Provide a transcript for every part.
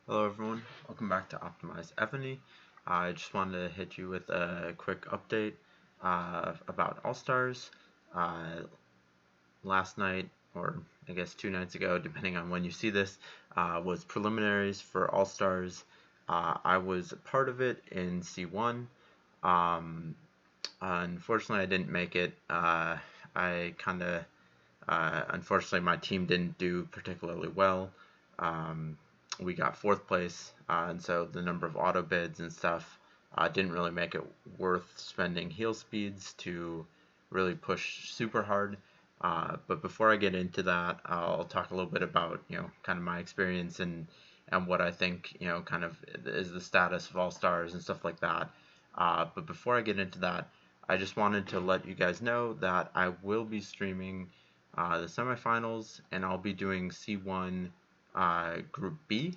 Hello everyone, welcome back to Optimize Evony. I just wanted to hit you with a quick update about All-Stars. Uh, Last night, or I guess 2 nights ago, depending on when you see this, was preliminaries for All-Stars. I was a part of it in C1. Um, Unfortunately, I didn't make it. Unfortunately, my team didn't do particularly well. Um, we got fourth place, and so the number of auto bids and stuff didn't really make it worth spending heal speeds to really push super hard. But before I get into that, I'll talk a little bit about kind of my experience and what I think kind of is the status of All Stars and stuff like that. But before I get into that, I just wanted to let you guys know that I will be streaming the semifinals, and I'll be doing C1 Group B.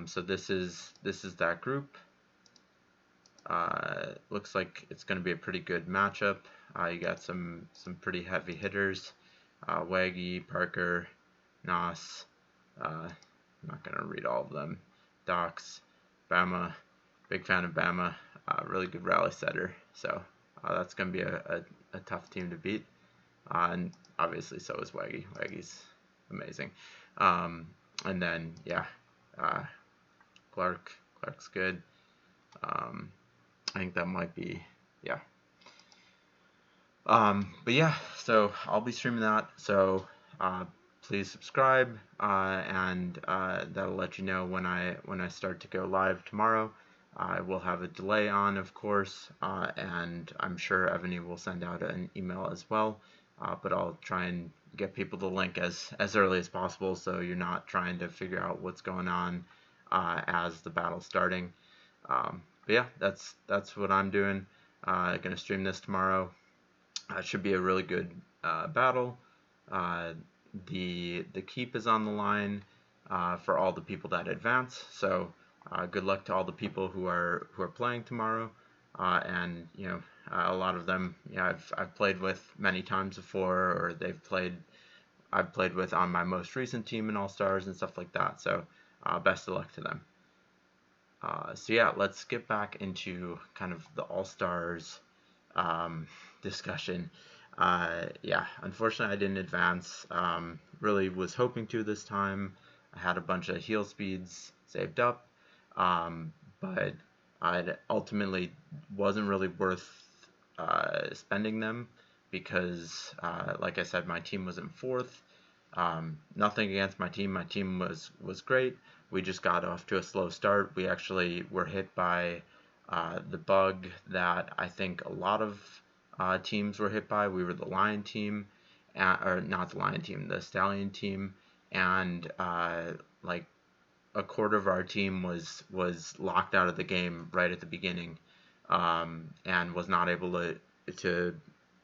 So this is that group. Looks like it's going to be a pretty good matchup. You got some pretty heavy hitters: Waggy, Parker, Nas. I'm not going to read all of them. Docs, Bama. Big fan of Bama. Really good rally setter. So that's going to be a tough team to beat. And obviously so is Waggy. Waggy's amazing. And then uh, Clark's good. I think that might be but yeah, so I'll be streaming that. So please subscribe, and that'll let you know when I start to go live tomorrow. I will have a delay on, of course, and I'm sure Evony will send out an email as well. But I'll try and get people the link as early as possible, so you're not trying to figure out what's going on as the battle's starting. But yeah, that's what I'm doing. Gonna stream this tomorrow. It should be a really good battle. The keep is on the line for all the people that advance. So good luck to all the people who are playing tomorrow. And a lot of them I've played with many times before, or I've played with on my most recent team in All Stars and stuff like that. So best of luck to them. So yeah, let's get back into kind of the All Stars discussion. Unfortunately, I didn't advance. Really was hoping to this time. I had a bunch of heal speeds saved up, but I ultimately wasn't really worth spending them because, like I said, my team was in fourth. Nothing against my team. My team was great. We just got off to a slow start. We actually were hit by the bug that I think a lot of teams were hit by. We were the Lion team, or not the Lion team, the Stallion team, and like a quarter of our team was locked out of the game right at the beginning, and was not able to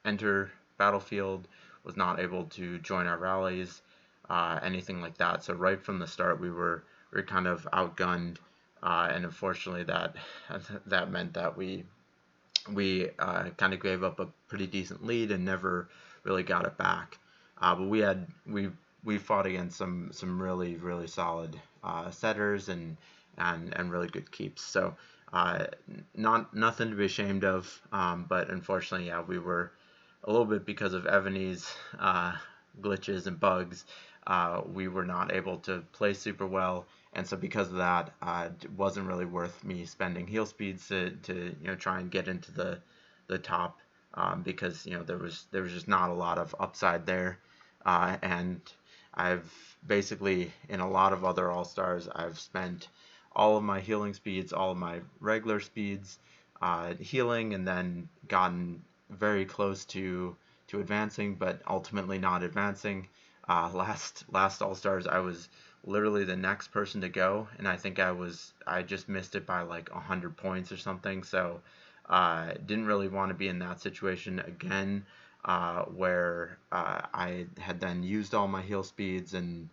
enter battlefield, was not able to join our rallies, anything like that. So right from the start, we were kind of outgunned, and unfortunately that meant that we kind of gave up a pretty decent lead and never really got it back. But we fought against some really solid setters and really good keeps. So nothing to be ashamed of. But unfortunately, we were a little bit, because of Evany's glitches and bugs. We were not able to play super well, and so because of that, it wasn't really worth me spending heal speeds to try and get into the top, because there was just not a lot of upside there, and I've basically, in a lot of other All Stars, I've spent all of my healing speeds, all of my regular speeds, healing, and then gotten very close to advancing, but ultimately not advancing. Last All Stars, I was literally the next person to go, and I think I just missed it by like 100 points or something. So didn't really want to be in that situation again, where I had then used all my heal speeds and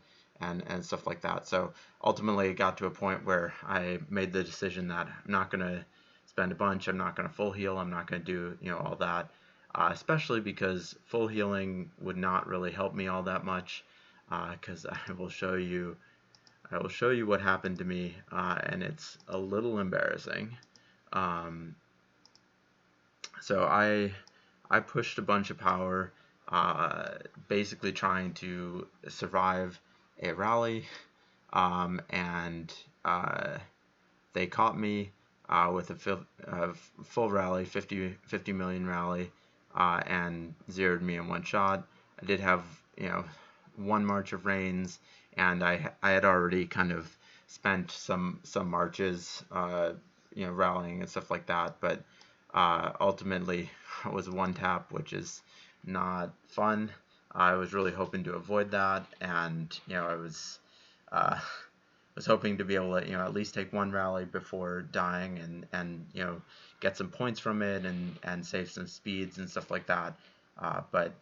stuff like that. So ultimately, it got to a point where I made the decision that I'm not gonna spend a bunch. I'm not gonna full heal. I'm not gonna do all that. Especially because full healing would not really help me all that much, because I will show you I will show you what happened to me, and it's a little embarrassing. So I pushed a bunch of power, basically trying to survive a rally, and they caught me with a full rally, 50 million rally, and zeroed me in one shot. I did have, one march of reigns, and I had already kind of spent some marches, rallying and stuff like that, but ultimately it was one tap, which is not fun. I was really hoping to avoid that, and I was hoping to be able to at least take one rally before dying, and get some points from it, and save some speeds and stuff like that. But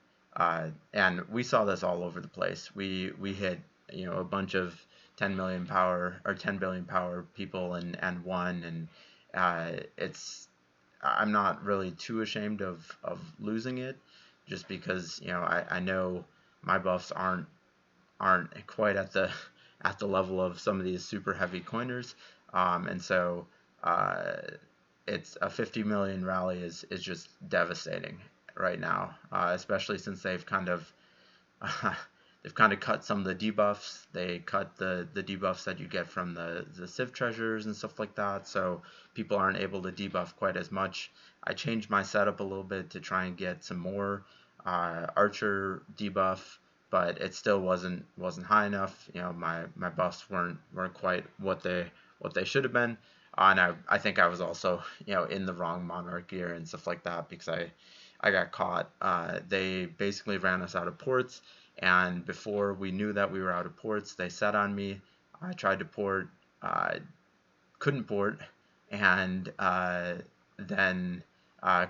and we saw this all over the place. We hit a bunch of 10 million power or 10 billion power people and won, and I'm not really too ashamed of losing it, just because I know my buffs aren't quite at the level of some of these super heavy coiners, and so it's a 50 million rally is just devastating right now, especially since they've kind of cut some of the debuffs. They cut the debuffs that you get from the Civ treasures and stuff like that, so people aren't able to debuff quite as much. I changed my setup a little bit to try and get some more archer debuff, but it still wasn't high enough. My buffs weren't quite what they should have been, and I think I was also in the wrong monarch gear and stuff like that, because I got caught. They basically ran us out of ports, and before we knew that we were out of ports, they set on me. I tried to port, couldn't port, and then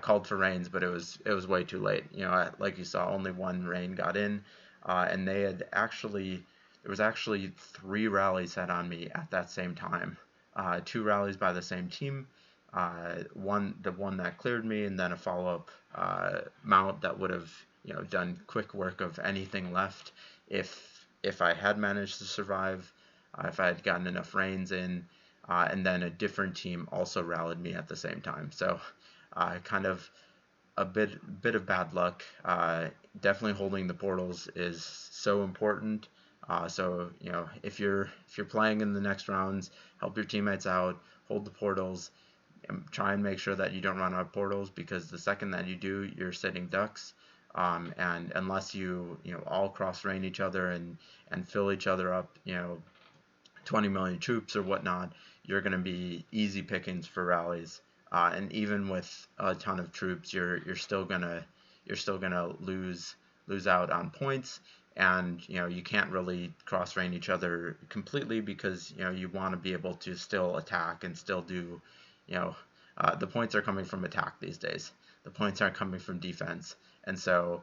called for rains, but it was way too late. Like you saw, only one rain got in, and there was actually 3 rallies set on me at that same time. 2 rallies by the same team. The one that cleared me, and then a follow-up mount that would have done quick work of anything left if I had managed to survive, if I had gotten enough rains in, and then a different team also rallied me at the same time. So kind of a bit of bad luck. Definitely holding the portals is so important. So if you're playing in the next rounds, help your teammates out, hold the portals, and try and make sure that you don't run out of portals, because the second that you do, you're sitting ducks. And unless you all cross rain each other and fill each other up, 20 million troops or whatnot, you're going to be easy pickings for rallies. And even with a ton of troops, you're still gonna lose out on points, and you can't really cross rain each other completely, because you want to be able to still attack and still do the points are coming from attack these days. The points aren't coming from defense, and so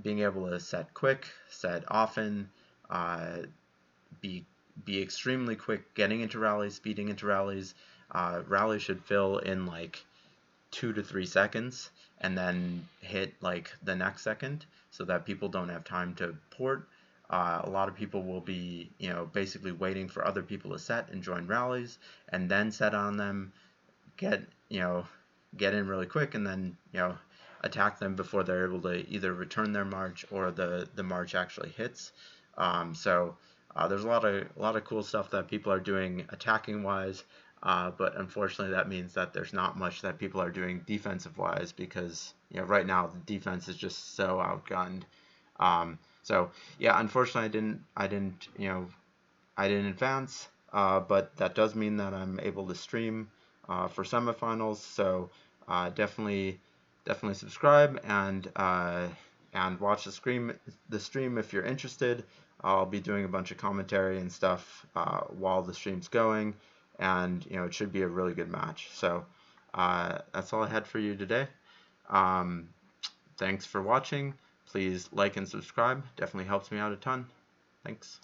being able to set quick, set often, be extremely quick, getting into rallies, speeding into rallies. Rallies should fill in like 2 to 3 seconds, and then hit like the next second, so that people don't have time to port. A lot of people will be basically waiting for other people to set and join rallies, and then set on them, get in really quick, and then attack them before they're able to either return their march or the march actually hits. So there's a lot of cool stuff that people are doing attacking wise, but unfortunately that means that there's not much that people are doing defensive wise, because right now the defense is just so outgunned. So yeah, unfortunately I didn't advance, but that does mean that I'm able to stream for semifinals. So definitely subscribe and watch the stream if you're interested. I'll be doing a bunch of commentary and stuff while the stream's going, and it should be a really good match. So that's all I had for you today. Thanks for watching. Please like and subscribe. Definitely helps me out a ton. Thanks.